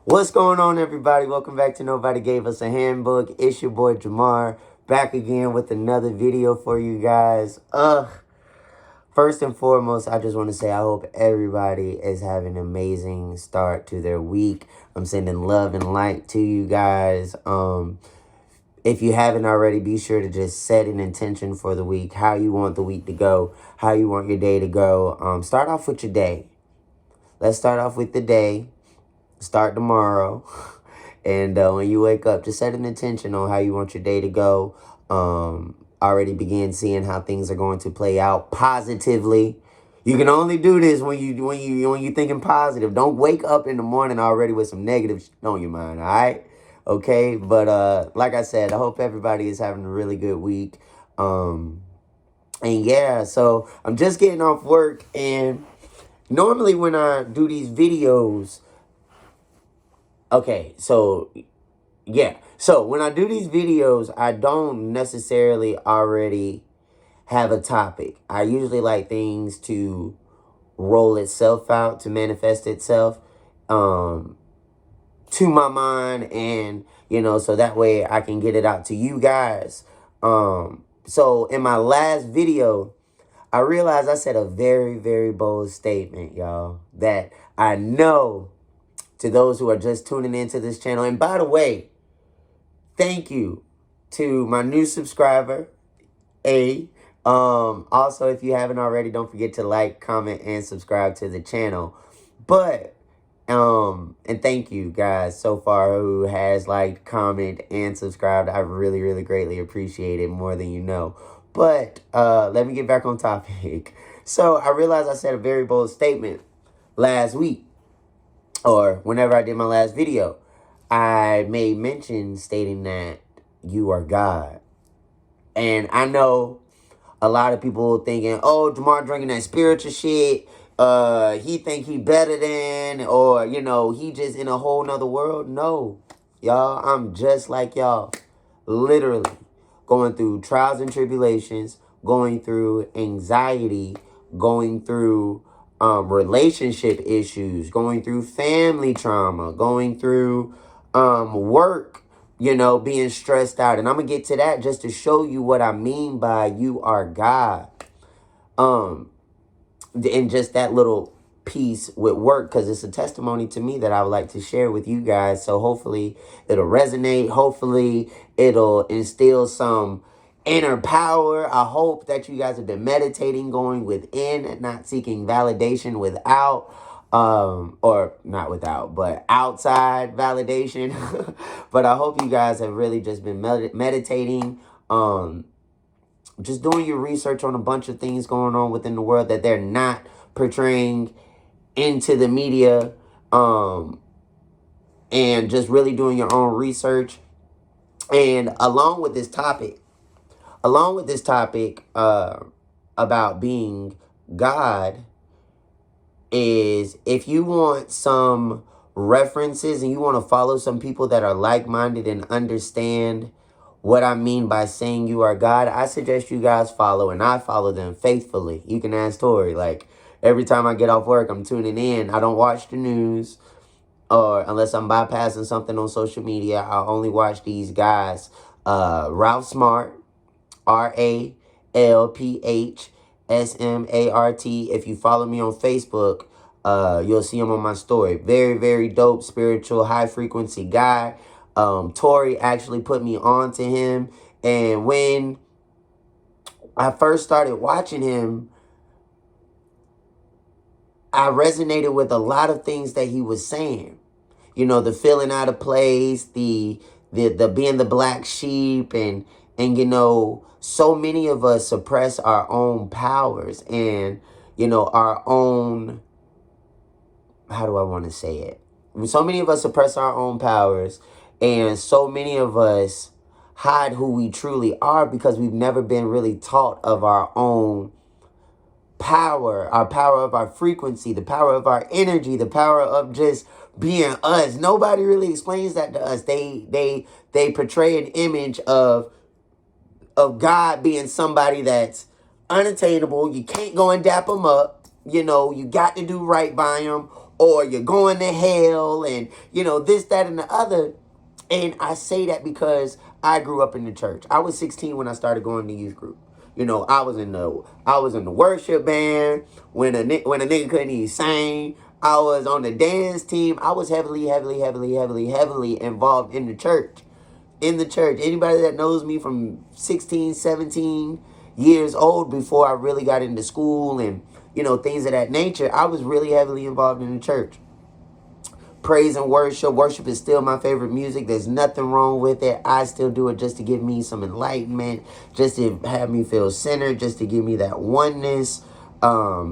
What's going on, everybody? Welcome back to Nobody Gave Us a Handbook. It's your boy Jamar, back again with another video for you guys. First and foremost, I just want to say I hope everybody is having an amazing start to their week. I'm sending love and light to you guys. If you haven't already, be sure to just set an intention for the week, how you want the week to go, how you want your day to go. Start off with your day. Let's start off with the day. Start tomorrow. And when you wake up, just set an intention on how you want your day to go. Already begin seeing how things are going to play out positively. You can only do this when you thinking positive. Don't wake up in the morning already with some negative shit on your mind, all right? Okay, but like I said, I hope everybody is having a really good week. And yeah, so I'm just getting off work, and normally when I do these videos, okay, so yeah. So when I do these videos, I don't necessarily already have a topic. I usually like things to roll itself out, to manifest itself to my mind, and so that way I can get it out to you guys. So in my last video, I realized I said a very, very bold statement, y'all, that I know to those who are just tuning into this channel. And by the way, thank you to my new subscriber, A. Also, if you haven't already, don't forget to like, comment, and subscribe to the channel. But, and thank you guys so far who has liked, commented, and subscribed. I really, really greatly appreciate it, more than you know. But, let me get back on topic. So, I realized I said a very bold statement last week, or whenever I did my last video. I made mention stating that you are God. And I know a lot of people thinking, oh, Jamar drinking that spiritual shit. He think he better than, or, he just in a whole nother world. No, y'all, I'm just like y'all. Literally going through trials and tribulations, going through anxiety, going through relationship issues, going through family trauma, going through work, being stressed out. And I'm going to get to that just to show you what I mean by you are God. And just that little piece with work, because it's a testimony to me that I would like to share with you guys. So hopefully it'll resonate. Hopefully it'll instill some inner power. I hope that you guys have been meditating, going within, not seeking validation without. Or not without, but outside validation. But I hope you guys have really just been meditating, just doing your research on a bunch of things going on within the world that they're not portraying into the media, and just really doing your own research. And along with this topic, about being God, is if you want some references and you want to follow some people that are like-minded and understand what I mean by saying you are God, I suggest you guys follow, and I follow them faithfully. You can ask Tori. Like, every time I get off work, I'm tuning in. I don't watch the news, or unless I'm bypassing something on social media. I only watch these guys. Ralph Smart, RALPHSMART. If you follow me on Facebook, you'll see him on my story. Very, very dope, spiritual, high frequency guy. Tori actually put me on to him. And when I first started watching him, I resonated with a lot of things that he was saying. The feeling out of place, the being the black sheep, and so many of us suppress our own powers and, our own, how do I want to say it? So many of us suppress our own powers, and so many of us hide who we truly are because we've never been really taught of our own power of our frequency, the power of our energy, the power of just being us. Nobody really explains that to us. They portray an image of God being somebody that's unattainable. You can't go and dap him up. You got to do right by him, or you're going to hell, and, this, that, and the other. And I say that because I grew up in the church. I was 16 when I started going to youth group. I was in the worship band when a nigga couldn't even sing. I was on the dance team. I was heavily, heavily, heavily, heavily, heavily involved in the church. In the church. Anybody that knows me from 16, 17 years old, before I really got into school and, things of that nature, I was really heavily involved in the church. Praise and worship. Worship is still my favorite music. There's nothing wrong with it. I still do it just to give me some enlightenment, just to have me feel centered, just to give me that oneness,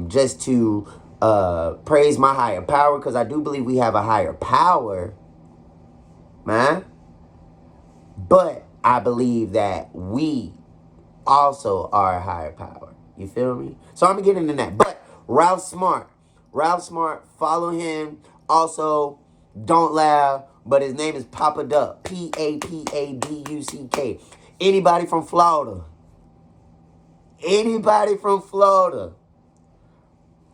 just to praise my higher power, because I do believe we have a higher power, man. But I believe that we also are a higher power. You feel me? So I'm going to get into that. But Ralph Smart, follow him. Also, don't laugh, but his name is Papa Duck. Papaduck. Anybody from Florida?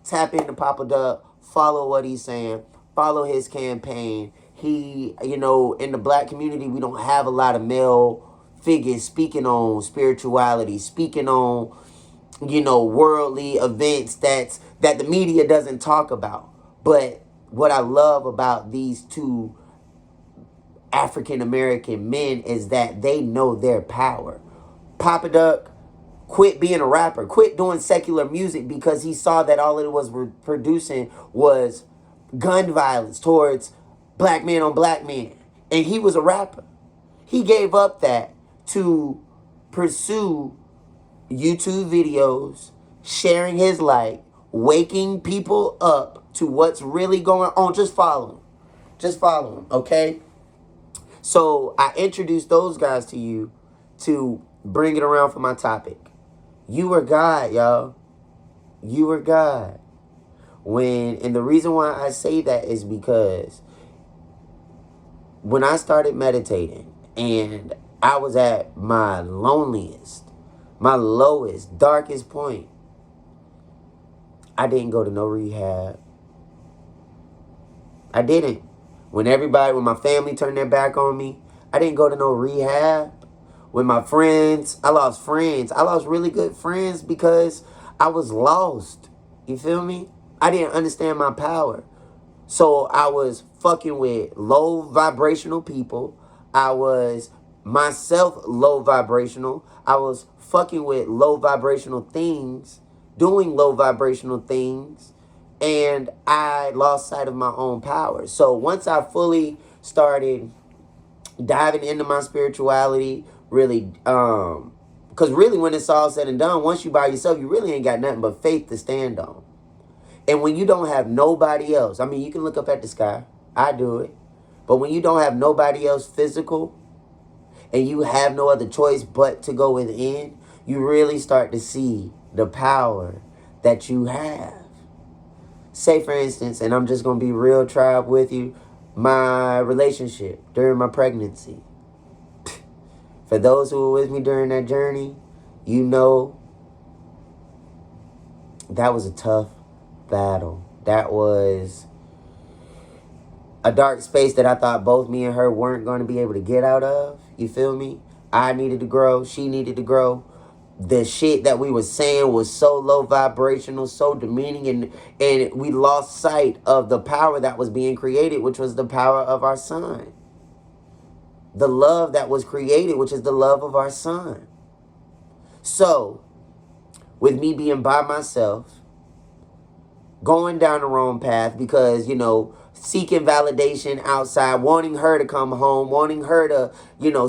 Tap into Papa Duck. Follow what he's saying. Follow his campaign. He, in the black community, we don't have a lot of male figures speaking on spirituality, speaking on, worldly events that the media doesn't talk about. But what I love about these two African American men is that they know their power. Papa Duck quit being a rapper, quit doing secular music, because he saw that all it was producing was gun violence towards black men on black men. And he was a rapper. He gave up that to pursue YouTube videos, sharing his light, waking people up to what's really going on. Just follow him, okay? So I introduced those guys to you to bring it around for my topic. You were God, y'all. You were God. And the reason why I say that is because when I started meditating and I was at my loneliest, my lowest, darkest point, I didn't go to no rehab. I didn't. When my family turned their back on me, I didn't go to no rehab. When my friends, I lost friends. I lost really good friends because I was lost. You feel me? I didn't understand my power. So I was fucking with low vibrational people. I was myself low vibrational. I was fucking with low vibrational things, doing low vibrational things, and I lost sight of my own power. So once I fully started diving into my spirituality, really, because really when it's all said and done, once you by yourself, you really ain't got nothing but faith to stand on. And when you don't have nobody else, I mean, you can look up at the sky. I do it. But when you don't have nobody else physical, and you have no other choice but to go within, you really start to see the power that you have. Say, for instance, and I'm just going to be real tribe with you, my relationship during my pregnancy. For those who were with me during that journey, you know that was a tough battle. That was a dark space that I thought both me and her weren't going to be able to get out of. You feel me? I needed to grow. She needed to grow. The shit that we were saying was so low vibrational, so demeaning, and we lost sight of the power that was being created, which was the power of our son. The love that was created, which is the love of our son. So, with me being by myself, going down the wrong path because, seeking validation outside, wanting her to come home, wanting her to,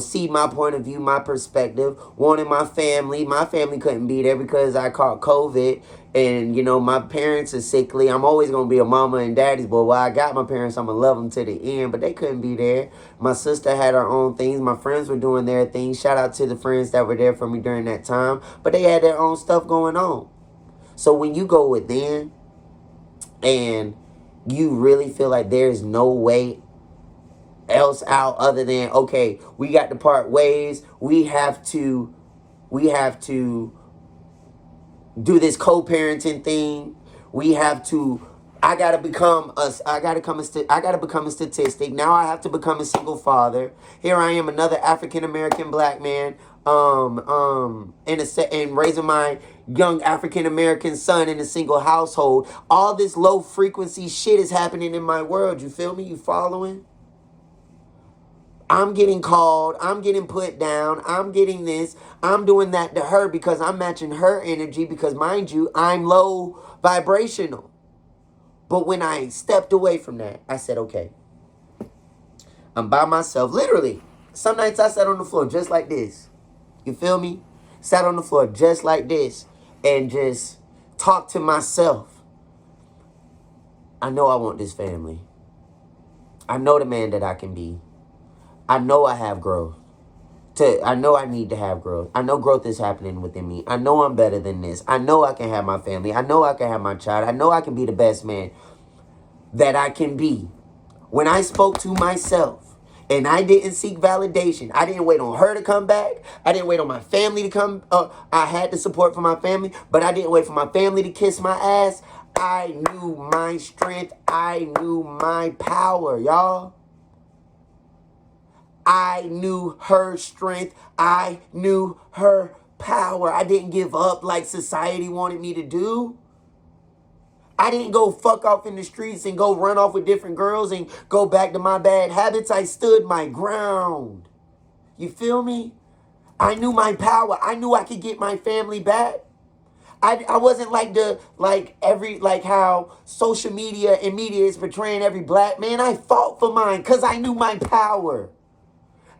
see my point of view, my perspective, wanting my family. My family couldn't be there because I caught COVID and, my parents are sickly. I'm always going to be a mama and daddy's boy. Well, I got my parents, I'm going to love them to the end, but they couldn't be there. My sister had her own things. My friends were doing their things. Shout out to the friends that were there for me during that time, but they had their own stuff going on. So when you go within and you really feel like there's no way else out other than, okay, we got to part ways. We have to do this co-parenting thing. We have to I gotta become a statistic. Now I have to become a single father. Here I am, another African American black man, and raising my young African American son in a single household. All this low frequency shit is happening in my world. You feel me? You following? I'm getting called, I'm getting put down, I'm getting this, I'm doing that to her because I'm matching her energy because, mind you, I'm low vibrational. But when I stepped away from that, I said, okay, I'm by myself. Literally, some nights I sat on the floor just like this. You feel me? Sat on the floor just like this and just talked to myself. I know I want this family. I know the man that I can be. I know I have growth. I know I need to have growth. I know growth is happening within me. I know I'm better than this. I know I can have my family. I know I can have my child. I know I can be the best man that I can be. When I spoke to myself and I didn't seek validation, I didn't wait on her to come back. I didn't wait on my family to come. I had the support from my family, but I didn't wait for my family to kiss my ass. I knew my strength. I knew my power, y'all. I knew her strength. I knew her power. I didn't give up like society wanted me to do. I didn't go fuck off in the streets and go run off with different girls and go back to my bad habits. I stood my ground. You feel me? I knew my power. I knew I could get my family back. I wasn't like how social media and media is portraying every black man. I fought for mine because I knew my power.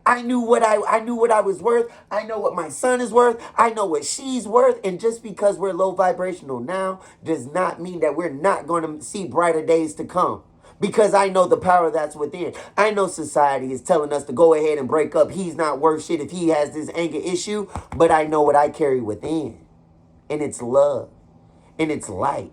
I knew what I was worth. I know what my son is worth. I know what she's worth. And just because we're low vibrational now does not mean that we're not going to see brighter days to come. Because I know the power that's within. I know society is telling us to go ahead and break up. He's not worth shit if he has this anger issue. But I know what I carry within. And it's love. And it's light.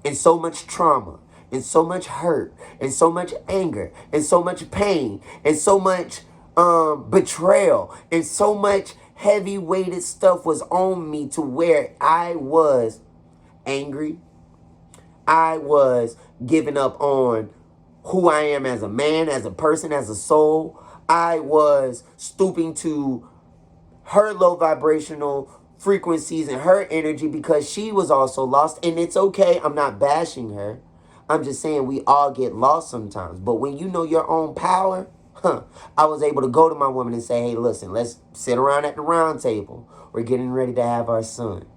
And so much trauma. And so much hurt, and so much anger, and so much pain, and so much betrayal, and so much heavy weighted stuff was on me to where I was angry. I was giving up on who I am as a man, as a person, as a soul. I was stooping to her low vibrational frequencies and her energy because she was also lost. And it's okay. I'm not bashing her. I'm just saying we all get lost sometimes. But when you know your own power, I was able to go to my woman and say, hey, listen, let's sit around at the round table. We're getting ready to have our son.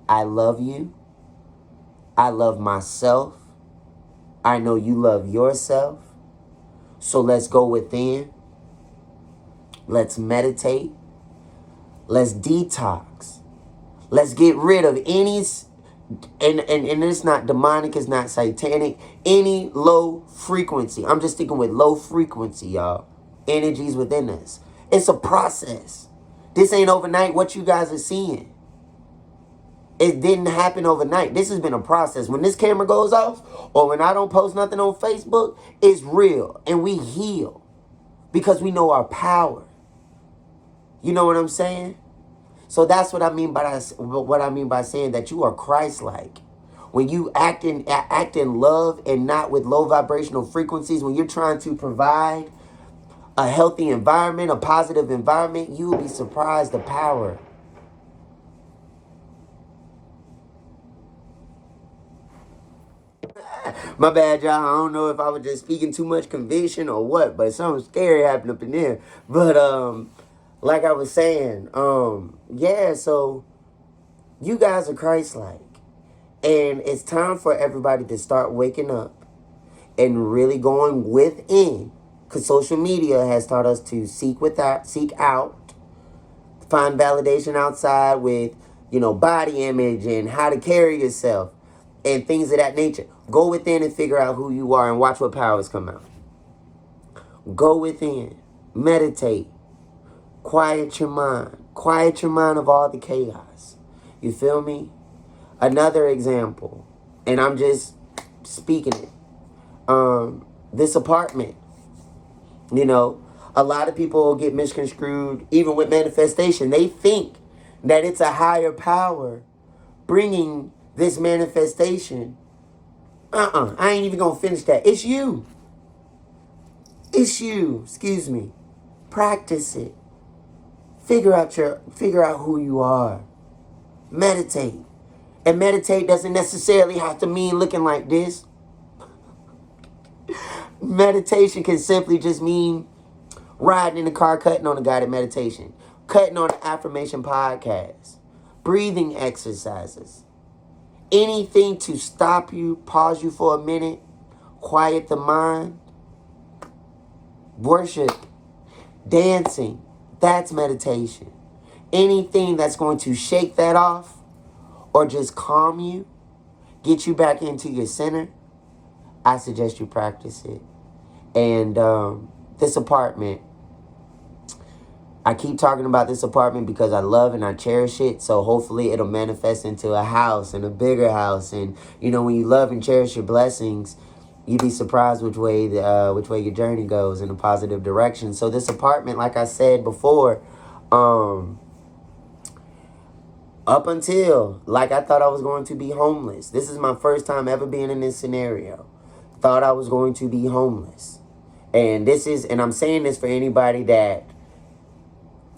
I love you. I love myself. I know you love yourself. So let's go within. Let's meditate. Let's detox. Let's get rid of any... And it's not demonic, it's not satanic, any low frequency. I'm just sticking with low frequency, y'all. Energies within us. It's a process. This ain't overnight what you guys are seeing. It didn't happen overnight. This has been a process. When this camera goes off or when I don't post nothing on Facebook, it's real. And we heal because we know our power. You know what I'm saying? So that's what I mean by saying that you are Christ-like. When you act in love and not with low vibrational frequencies, when you're trying to provide a healthy environment, a positive environment, you will be surprised the power. My bad, y'all. I don't know if I was just speaking too much conviction or what, but something scary happened up in there. But like I was saying, yeah, so you guys are Christ-like. And it's time for everybody to start waking up and really going within. Because social media has taught us to seek out, find validation outside with, body image and how to carry yourself and things of that nature. Go within and figure out who you are and watch what powers come out. Go within, meditate. Quiet your mind. Quiet your mind of all the chaos. You feel me? Another example, and I'm just speaking it. This apartment, a lot of people get misconstrued, even with manifestation. They think that it's a higher power bringing this manifestation, I ain't even gonna finish that. It's you. It's you. Excuse me. Practice it. Figure out who you are. Meditate. And meditate doesn't necessarily have to mean looking like this. Meditation can simply just mean riding in the car, cutting on a guided meditation, cutting on an affirmation podcast, breathing exercises. Anything to stop you, pause you for a minute, quiet the mind, worship, dancing, that's meditation. Anything that's going to shake that off or just calm you, get you back into your center, I suggest you practice it. And this apartment, I keep talking about this apartment because I love and I cherish it. So hopefully it'll manifest into a house and a bigger house. And, you know, when you love and cherish your blessings, you'd be surprised which way your journey goes in a positive direction. So this apartment, like I said before, up until, like, I thought I was going to be homeless. This is my first time ever being in this scenario. Thought I was going to be homeless. And I'm saying this for anybody that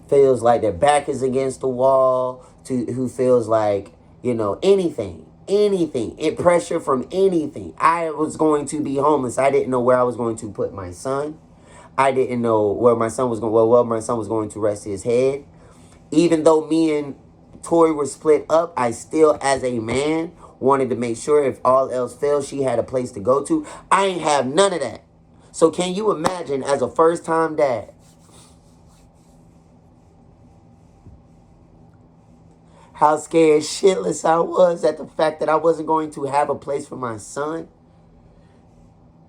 feels like their back is against the wall, who feels like, you know, anything, pressure from anything. I was going to be homeless. I didn't know where I was going to put my son. I didn't know where my son was going to rest his head. Even though me and Tori were split up, I still, as a man, wanted to make sure if all else fails, she had a place to go to. I ain't have none of that. So can you imagine, as a first-time dad, how scared shitless I was at the fact that I wasn't going to have a place for my son?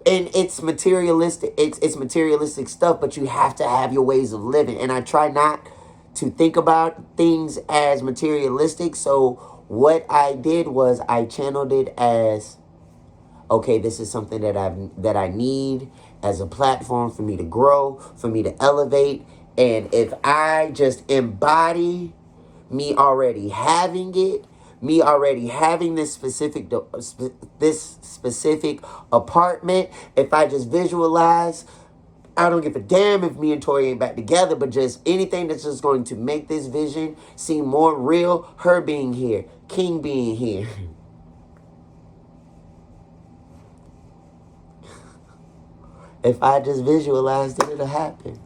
And it's materialistic. It's materialistic stuff, but you have to have your ways of living. And I try not to think about things as materialistic. So what I did was I channeled it as, okay, this is something that I need as a platform for me to grow, for me to elevate. And if I just embody me already having it, me already having this specific apartment, if I just visualize, I don't give a damn if me and Tori ain't back together, but just anything that's just going to make this vision seem more real, her being here, King being here. If I just visualized it, it'll happen.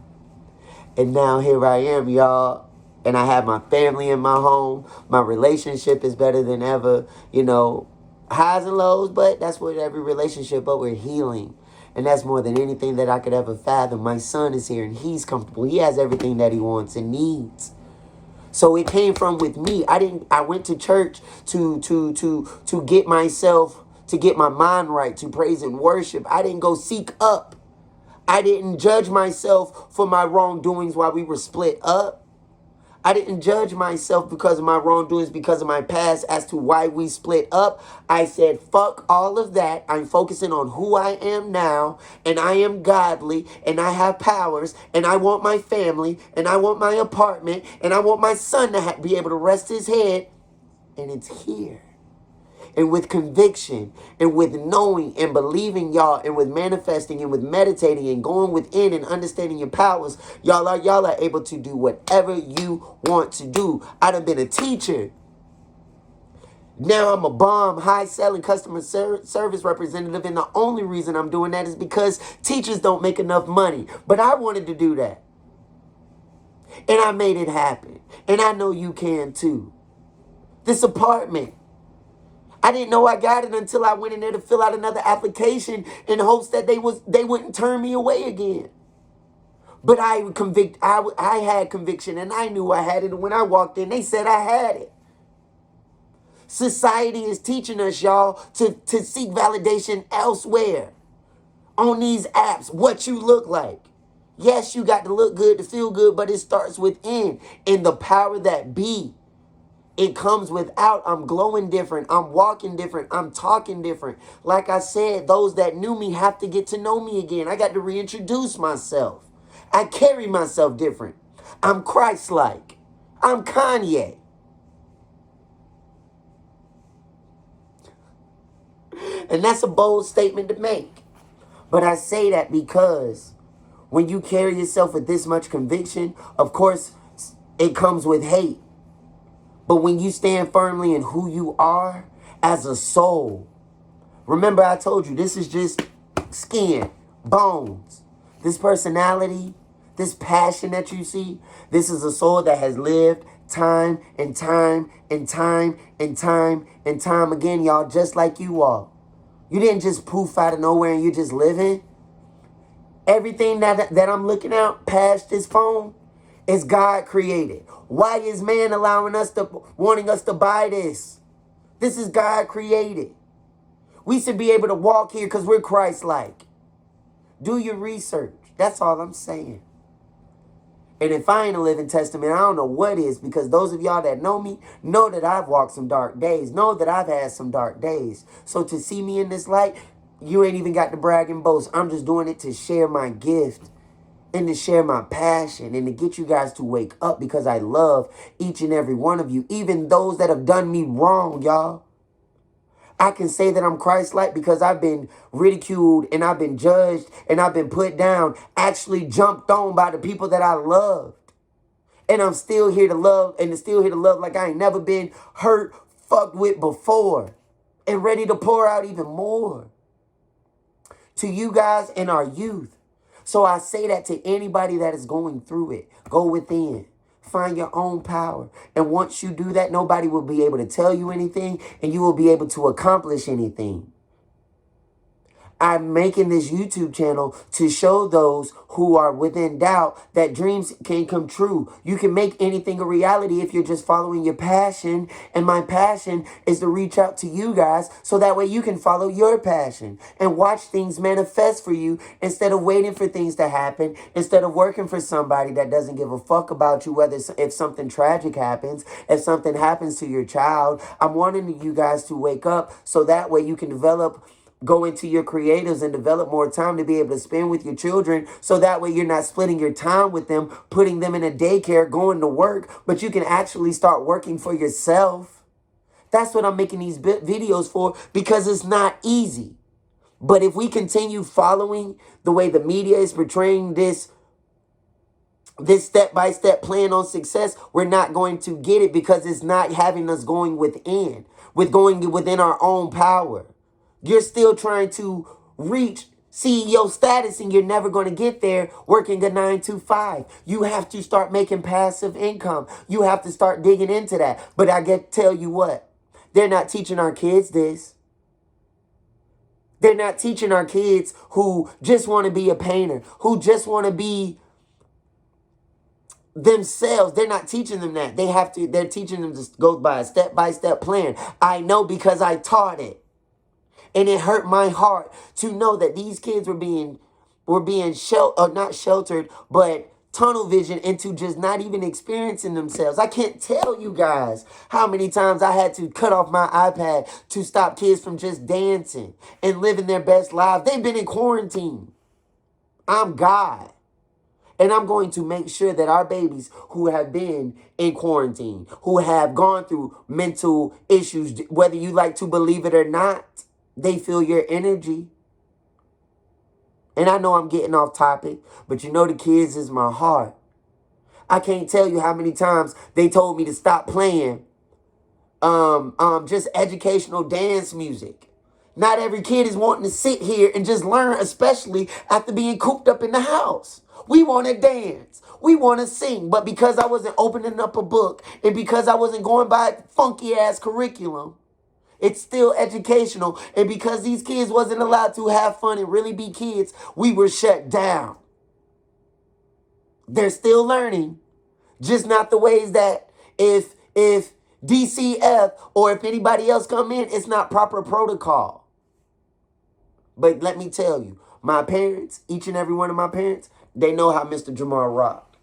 And now here I am, y'all. And I have my family in my home. My relationship is better than ever. You know, highs and lows, but that's what every relationship, but we're healing. And that's more than anything that I could ever fathom. My son is here and he's comfortable. He has everything that he wants and needs. So it came from with me. I went to church to get myself, to get my mind right, to praise and worship. I didn't go seek up. I didn't judge myself for my wrongdoings while we were split up. I didn't judge myself because of my wrongdoings, because of my past as to why we split up. I said, fuck all of that. I'm focusing on who I am now, and I am godly, and I have powers, and I want my family, and I want my apartment, and I want my son to be able to rest his head, and it's here. And with conviction and with knowing and believing, y'all, and with manifesting and with meditating and going within and understanding your powers, y'all are able to do whatever you want to do. I done been a teacher. Now I'm a bomb, high-selling customer service representative, and the only reason I'm doing that is because teachers don't make enough money. But I wanted to do that. And I made it happen. And I know you can too. This apartment, I didn't know I got it until I went in there to fill out another application in hopes that they wouldn't turn me away again. But I had conviction, and I knew I had it. And when I walked in, they said I had it. Society is teaching us, y'all, to seek validation elsewhere. On these apps, what you look like. Yes, you got to look good to feel good, but it starts within. In the power that be. It comes without. I'm glowing different. I'm walking different. I'm talking different. Like I said, those that knew me have to get to know me again. I got to reintroduce myself. I carry myself different. I'm Christ-like. I'm Kanye. And that's a bold statement to make. But I say that because when you carry yourself with this much conviction, of course, it comes with hate. But when you stand firmly in who you are as a soul, remember I told you, this is just skin, bones. This personality, this passion that you see, this is a soul that has lived time and time and time and time and time again, y'all, just like you are. You didn't just poof out of nowhere and you're just living. Everything that I'm looking at past this phone is God created. Why is man wanting us to buy this? This is God created. We should be able to walk here because we're Christ-like. Do your research. That's all I'm saying. And if I ain't a living testament, I don't know what is, because those of y'all that know me know that I've walked some dark days, know that I've had some dark days. So to see me in this light, you ain't even got to brag and boast. I'm just doing it to share my gift and to share my passion and to get you guys to wake up, because I love each and every one of you, even those that have done me wrong, y'all. I can say that I'm Christ-like because I've been ridiculed and I've been judged and I've been put down, actually jumped on by the people that I loved. And I'm still here to love, and still here to love like I ain't never been hurt, fucked with before, and ready to pour out even more to you guys and our youth. So I say that to anybody that is going through it. Go within. Find your own power. And once you do that, nobody will be able to tell you anything, and you will be able to accomplish anything. I'm making this YouTube channel to show those who are within doubt that dreams can come true. You can make anything a reality if you're just following your passion. And my passion is to reach out to you guys so that way you can follow your passion and watch things manifest for you instead of waiting for things to happen, instead of working for somebody that doesn't give a fuck about you, if something tragic happens, if something happens to your child. I'm wanting you guys to wake up so that way you can go into your creatives and develop more time to be able to spend with your children, so that way you're not splitting your time with them, putting them in a daycare, going to work, but you can actually start working for yourself. That's what I'm making these videos for, because it's not easy. But if we continue following the way the media is portraying this step-by-step plan on success, we're not going to get it, because it's not having us going within our own power. You're still trying to reach CEO status, and you're never going to get there working a 9 to 5. You have to start making passive income. You have to start digging into that. But I get to tell you what, they're not teaching our kids this. They're not teaching our kids who just want to be a painter, who just want to be themselves. They're not teaching them that. They're teaching them to go by a step-by-step plan. I know, because I taught it. And it hurt my heart to know that these kids were being not sheltered, but tunnel vision into just not even experiencing themselves. I can't tell you guys how many times I had to cut off my iPad to stop kids from just dancing and living their best lives. They've been in quarantine. I'm God. And I'm going to make sure that our babies who have been in quarantine, who have gone through mental issues, whether you like to believe it or not, they feel your energy. And I know I'm getting off topic, but you know the kids is my heart. I can't tell you how many times they told me to stop playing just educational dance music. Not every kid is wanting to sit here and just learn, especially after being cooped up in the house. We want to dance. We want to sing. But because I wasn't opening up a book, and because I wasn't going by funky ass curriculum, it's still educational. And because these kids wasn't allowed to have fun and really be kids, we were shut down. They're still learning, just not the ways that if DCF or if anybody else come in, it's not proper protocol. But let me tell you, my parents, each and every one of my parents, they know how Mr. Jamal rocked.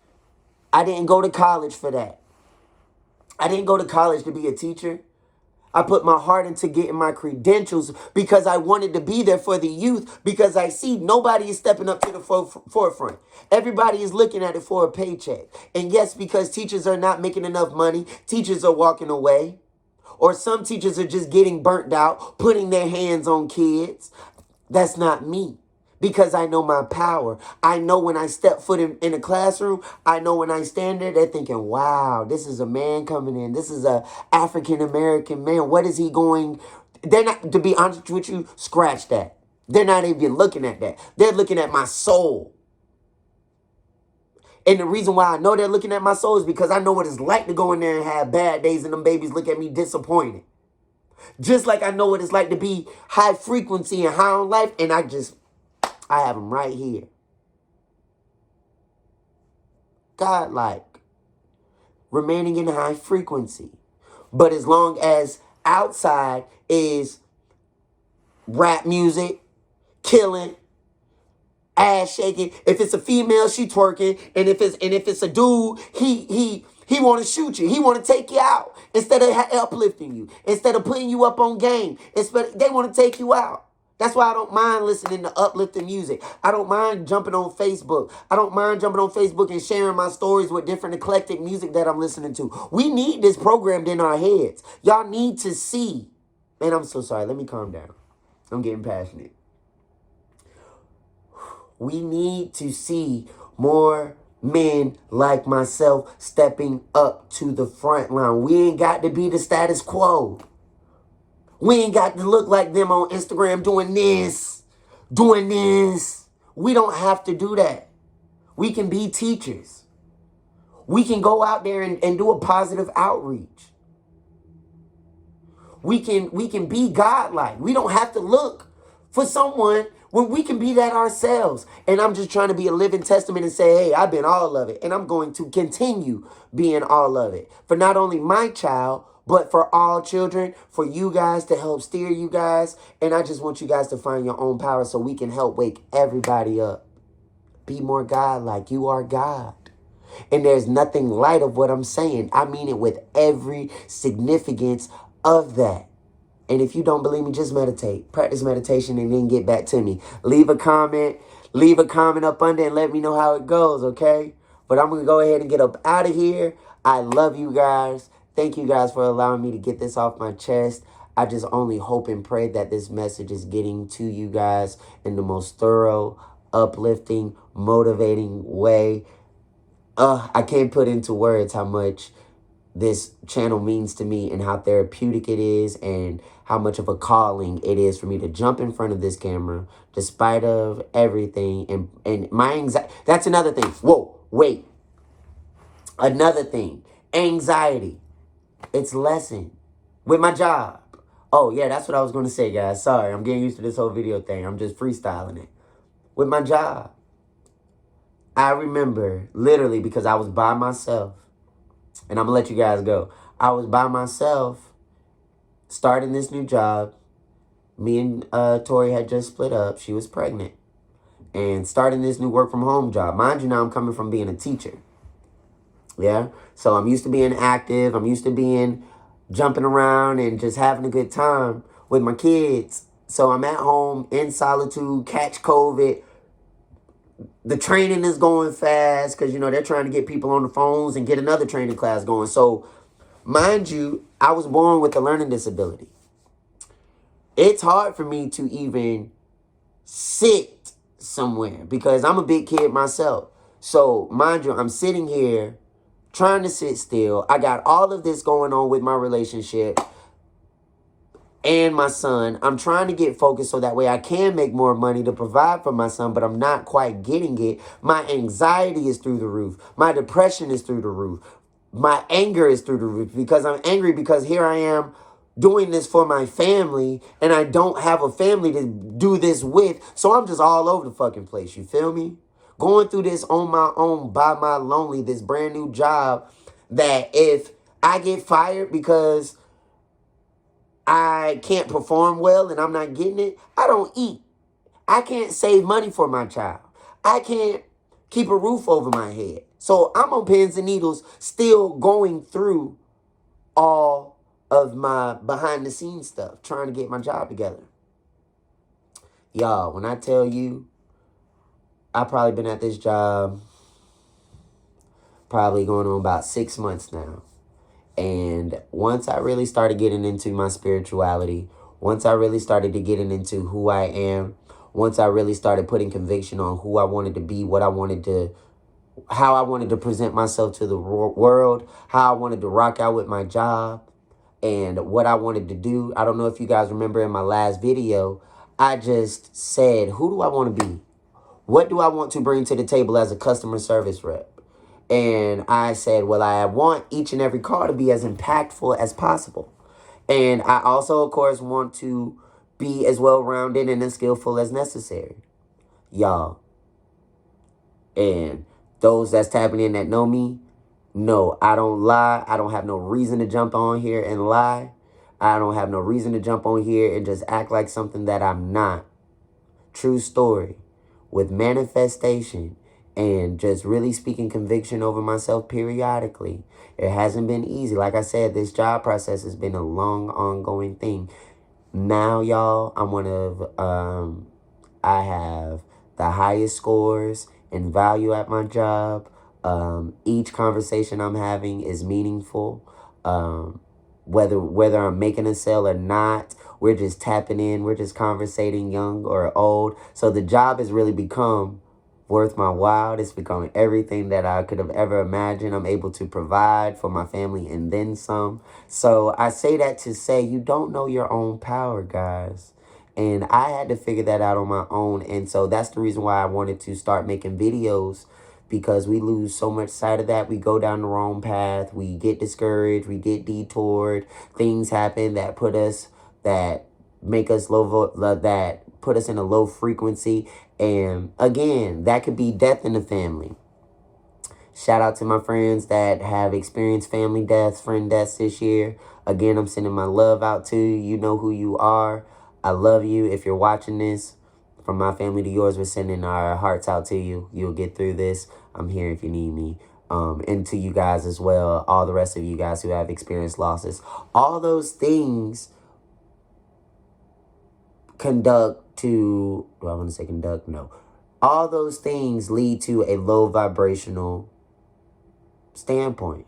I didn't go to college for that. I didn't go to college to be a teacher. I put my heart into getting my credentials because I wanted to be there for the youth, because I see nobody is stepping up to the forefront. Everybody is looking at it for a paycheck. And yes, because teachers are not making enough money, teachers are walking away. Or some teachers are just getting burnt out, putting their hands on kids. That's not me. Because I know my power. I know when I step foot in a classroom, I know when I stand there, they're thinking, wow, this is a man coming in. This is a African-American man. What is he going? They're not, to be honest with you, scratch that. They're not even looking at that. They're looking at my soul. And the reason why I know they're looking at my soul is because I know what it's like to go in there and have bad days and them babies look at me disappointed. Just like I know what it's like to be high frequency and high on life, and I have them right here. Godlike. Remaining in high frequency. But as long as outside is rap music, killing, ass shaking. If it's a female, she twerking. And if it's a dude, he want to shoot you. He want to take you out. Instead of uplifting you. Instead of putting you up on game. They want to take you out. That's why I don't mind listening to uplifting music. I don't mind jumping on Facebook. I don't mind jumping on Facebook and sharing my stories with different eclectic music that I'm listening to. We need this programmed in our heads. Y'all need to see. Man, I'm so sorry. Let me calm down. I'm getting passionate. We need to see more men like myself stepping up to the front line. We ain't got to be the status quo. We ain't got to look like them on Instagram doing this, doing this. We don't have to do that. We can be teachers. We can go out there and do a positive outreach. We can be godlike. We don't have to look for someone when we can be that ourselves. And I'm just trying to be a living testament and say, hey, I've been all of it. And I'm going to continue being all of it. For not only my child, but for all children, for you guys to help steer you guys. And I just want you guys to find your own power so we can help wake everybody up. Be more God-like. You are God. And there's nothing light of what I'm saying. I mean it with every significance of that. And if you don't believe me, just meditate. Practice meditation and then get back to me. Leave a comment. Leave a comment up under and let me know how it goes, okay? But I'm going to go ahead and get up out of here. I love you guys. Thank you guys for allowing me to get this off my chest. I just only hope and pray that this message is getting to you guys in the most thorough, uplifting, motivating way. I can't put into words how much this channel means to me and how therapeutic it is and how much of a calling it is for me to jump in front of this camera despite of everything. And my anxiety, that's another thing. Whoa, wait. Another thing, anxiety. It's lessened with my job. Oh, yeah, that's what I was going to say, guys. Sorry, I'm getting used to this whole video thing. I'm just freestyling it. With my job, I remember literally because I was by myself. And I'm going to let you guys go. I was by myself starting this new job. Me and Tori had just split up. She was pregnant. And starting this new work from home job. Mind you, now I'm coming from being a teacher. Yeah? So I'm used to being active. I'm used to being jumping around and just having a good time with my kids. So I'm at home in solitude, catch COVID. The training is going fast because, you know, they're trying to get people on the phones and get another training class going. So, mind you, I was born with a learning disability. It's hard for me to even sit somewhere because I'm a big kid myself. So, mind you, I'm sitting here trying to sit still. I got all of this going on with my relationship and my son. I'm trying to get focused so that way I can make more money to provide for my son, but I'm not quite getting it. My anxiety is through the roof. My depression is through the roof. My anger is through the roof because I'm angry because here I am doing this for my family and I don't have a family to do this with. So I'm just all over the fucking place. You feel me? Going through this on my own, by my lonely, this brand new job that if I get fired because I can't perform well and I'm not getting it, I don't eat. I can't save money for my child. I can't keep a roof over my head. So I'm on pins and needles still going through all of my behind the scenes stuff, trying to get my job together. Y'all, when I tell you, I've probably been at this job probably going on about 6 months now. And once I really started getting into my spirituality, once I really started to getting into who I am, once I really started putting conviction on who I wanted to be, what I wanted to, how I wanted to present myself to the world, how I wanted to rock out with my job, and what I wanted to do. I don't know if you guys remember in my last video, I just said, who do I want to be? What do I want to bring to the table as a customer service rep? And I said, well, I want each and every call to be as impactful as possible. And I also, of course, want to be as well-rounded and as skillful as necessary. Y'all. And those that's tapping in that know me, no, I don't lie. I don't have no reason to jump on here and lie. I don't have no reason to jump on here and just act like something that I'm not. True story. With manifestation and just really speaking conviction over myself periodically. It hasn't been easy. Like I said, this job process has been a long, ongoing thing. Now, y'all, I have the highest scores and value at my job. Each conversation I'm having is meaningful. Whether I'm making a sale or not, we're just tapping in. We're just conversating, young or old. So the job has really become worth my while. It's become everything that I could have ever imagined. I'm able to provide for my family and then some. So I say that to say you don't know your own power, guys. And I had to figure that out on my own. And so that's the reason why I wanted to start making videos, because we lose so much sight of that. We go down the wrong path. We get discouraged. We get detoured. Things happen that put us, that make us low, that put us in a low frequency. And again, that could be death in the family. Shout out to my friends that have experienced family deaths, friend deaths this year. Again, I'm sending my love out to you. You know who you are. I love you. If you're watching this, from my family to yours, we're sending our hearts out to you. You'll get through this. I'm here if you need me. And to you guys as well, all the rest of you guys who have experienced losses. All those things conduct to, do I want to say conduct? No. All those things lead to a low vibrational standpoint.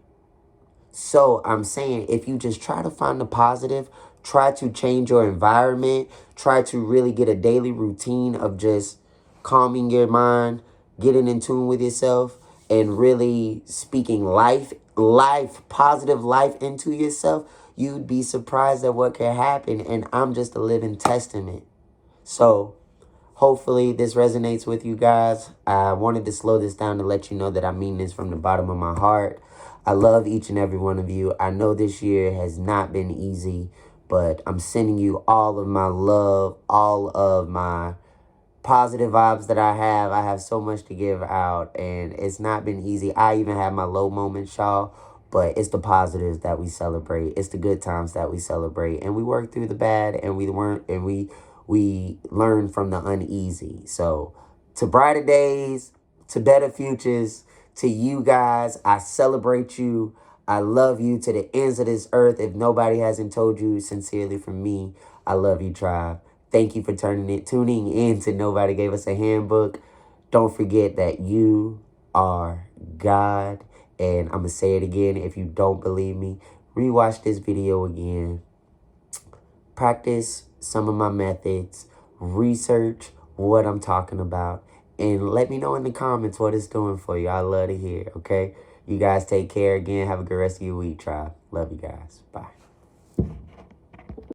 So I'm saying, if you just try to find the positive, try to change your environment, try to really get a daily routine of just calming your mind, getting in tune with yourself, and really speaking life, positive life into yourself, you'd be surprised at what can happen. And I'm just a living testament. So hopefully this resonates with you guys. I wanted to slow this down to let you know that I mean this from the bottom of my heart. I love each and every one of you. I know this year has not been easy, but I'm sending you all of my love, all of my positive vibes that I have. I have so much to give out, and it's not been easy. I even have my low moments, y'all, but it's the positives that we celebrate. It's the good times that we celebrate, and we work through the bad, and we learn from the uneasy. So to brighter days, to better futures, to you guys, I celebrate you. I love you to the ends of this earth. If nobody hasn't told you sincerely from me, I love you, tribe. Thank you for tuning in to Nobody Gave Us a Handbook. Don't forget that you are God. And I'm going to say it again. If you don't believe me, rewatch this video again. Practice some of my methods. Research what I'm talking about. And let me know in the comments what it's doing for you. I love to hear, okay? You guys take care again. Have a good rest of your week, tribe. Love you guys. Bye.